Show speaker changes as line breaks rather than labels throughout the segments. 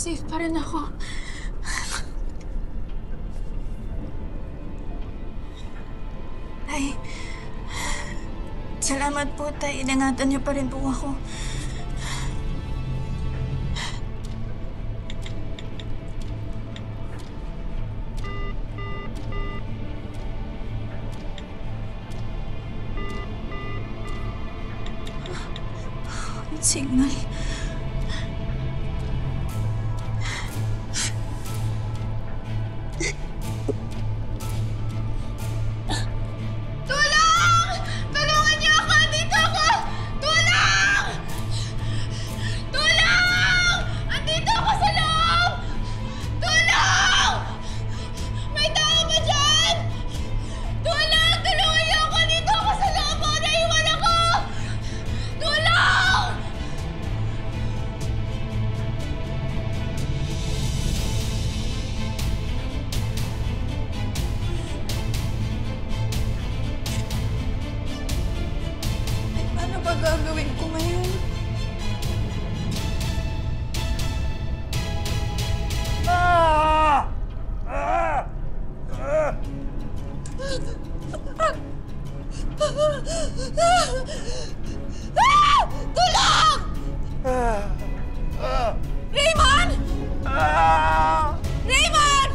safe pa rin ako. Tay, salamat po, Tay. Iningatan niyo pa rin po ako. Signal.
Tulong! Tulungan niyo ako! Andito ako! Tulong! Tulong! Andito ako sa loob! Tulong! May tao ba dyan? Tulong! Tulungan niyo ako! Andito ako sa loob! Naiwan ako! Tulong!
Ano ba gagawin ko ngayon?
Tulong! Raymond! Raymond!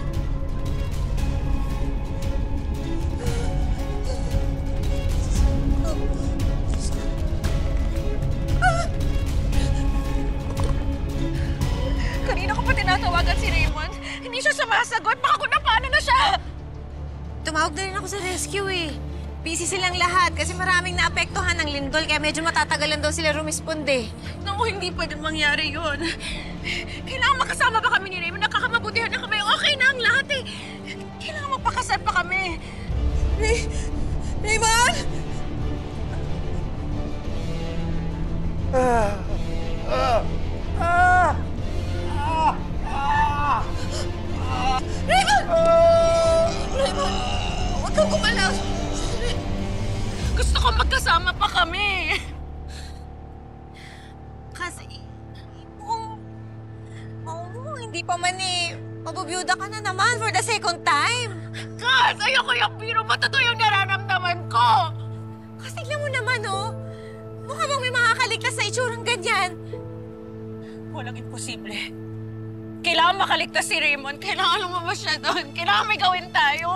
Kanina ko pa tinatawagan si Raymond. Hindi siya sumasagot. Baka kung paano na siya.
Tumawag na rin ako sa rescue eh. Busy silang lahat kasi maraming naapektuhan ng lindol kaya medyo matatagalan daw sila rumisponde.
Naku, hindi pwedeng mangyari yun. Kailangan makasama pa kami ni Raymond. Nakakamabutihan na kami. Okay na ang lahat eh. Kailangan magpakasal pa kami. Raymond! Raymond! Raymond! Huwag kang gumalaw! Gusto ko magkasama pa kami.
Kasi, hindi pa man eh. Mabubiyuda ka na naman for the second time.
Kas! Ayoko yung biro mo. Totoo yung nararamdaman ko.
Kasi tignan mo naman oh. Mukha bang may makakaligtas sa itsurang ganyan?
Walang imposible. Kailangan makaligtas si Raymond. Kailangan lumabas siya doon. Kailangan may gawin tayo.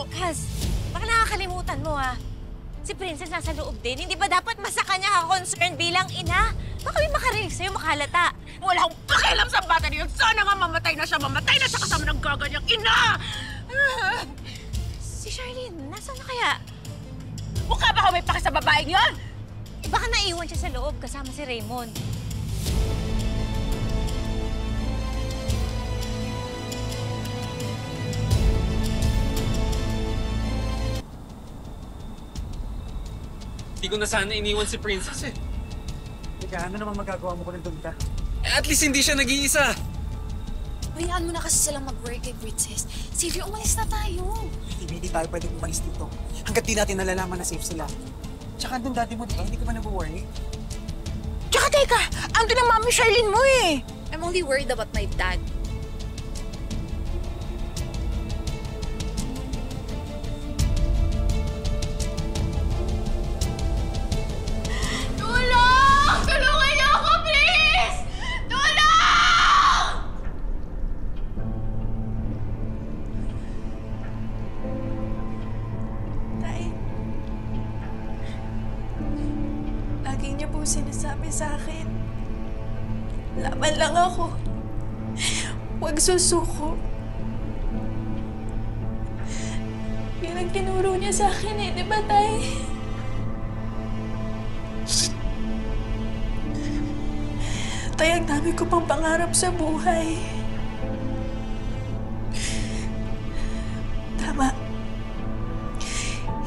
Kas, baka nakakalimutan mo ah. Si Princess nasa loob din. Hindi ba dapat mas sa kanya ka concerned bilang ina? Baka may makarinig sa'yo, makalata.
Wala akong pakialam sa bata niyo. Sana nga mamatay na siya. Mamatay na siya kasama ng gaganyang ina!
Si Charlene, nasaan na kaya?
Mukha ba ako may paki sa babaeng yun?
Baka naiwan siya sa loob kasama si Raymond.
Hindi ko na sana iniwan si Princess eh.
Teka, ano naman magagawa mo kung nandun ka?
At least hindi siya nag-iisa.
Hayaan mo na kasi silang mag-work kay Princess. Sylvia, umalis na tayo.
Hindi tayo pwedeng umalis dito. Hanggat di natin nalalaman na safe sila. Tsaka andun daddy mo, di ba? Hindi ka ba nag-worry?
Tsaka teka, andun ang mami Charlene mo eh.
I'm only worried about my dad.
Tulong! Tulungan niyo ako, please! Tulong!
Tay, lagi niyo po sinasabi sa akin, laban lang ako. Huwag susuko. Yun ang tinuro niya sa akin eh, di ba, Tay? Tay, ang dami ko pang pangarap sa buhay. Tama.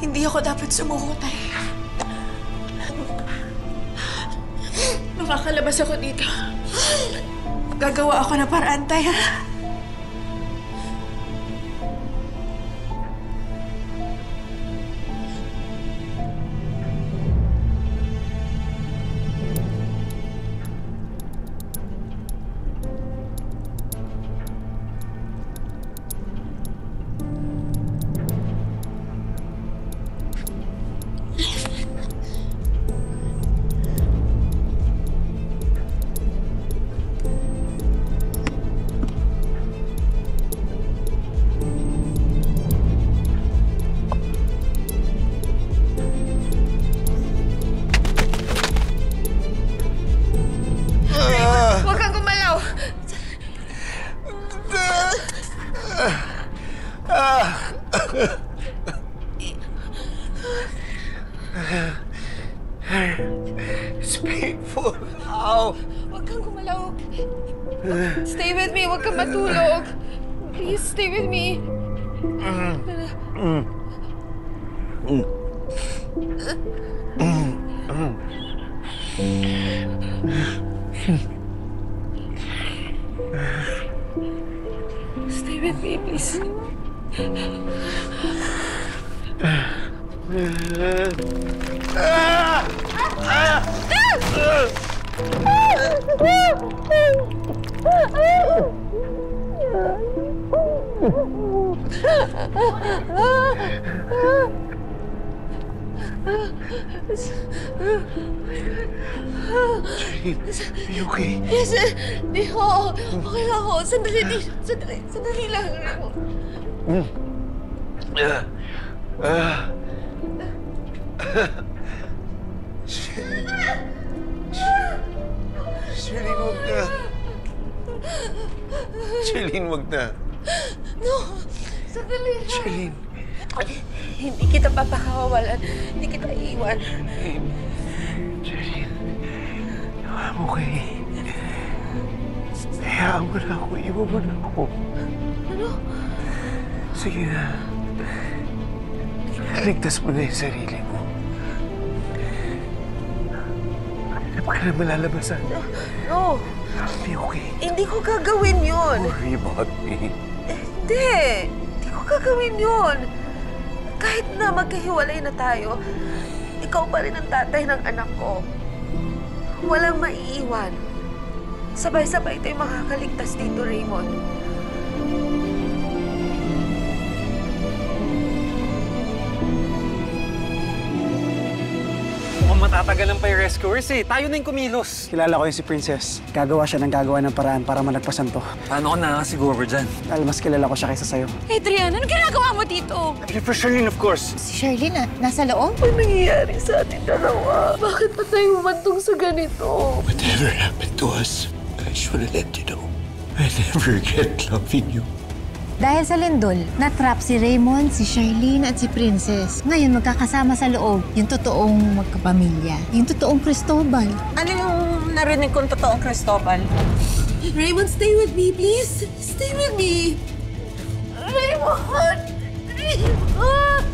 Hindi ako dapat sumuko, Tay. Makakalabas ako dito. Gagawa ako ng paraan, Tay, ha?
It's painful. Ow!
Huwag kang gumalaw. Stay with me. Huwag kang matulog. Please, stay with me. Stay with me, please.
Are you okay?
Yes, di ko. Okay lang ako. Sandali lang.
Charlene, wag na. Charlene, wag na.
No, sandali lang.
Charlene.
Hindi kita papakawalan. Hindi kita iiwan.
Charlene. I'm okay. Hayaan mo na ako. Iwan mo na ako.
Ano?
Sige na. Ligtas mo na yung sarili mo. Hanap ka na malalabasan.
No,
I'll be okay.
hindi ko gagawin yun.
Worry about me.
Hindi ko gagawin yun. Kahit na magkahiwalay na tayo, ikaw pa rin ang tatay ng anak ko. Walang maiiwan. Sabay-sabay tayo makakaligtas dito, Raymond.
Mukhang matatagalan pa yung rescuers eh. Tayo na yung kumilos.
Kilala ko yung si Princess. Gagawa siya ng paraan para malagpasan to.
Paano ko nakakasiguro dyan?
Dahil mas kilala ko siya kaysa sa'yo.
Adrian, ano ginagawa mo dito?
For Charlene, of course.
Si Charlene, nasa loob?
Ano nangyayari sa ating dalawa? Bakit pa tayo humantong sa ganito?
Whatever happened to us, I just want to let you know, I never get loving you.
Dahil sa lindol, natrap si Raymond, si Charlene at si Princess. Ngayon magkakasama sa loob yung totoong magkapamilya. Yung totoong Cristobal.
Ano yung narinig kong totoong Cristobal?
Raymond, stay with me, please. Stay with me. Raymond! Raymond!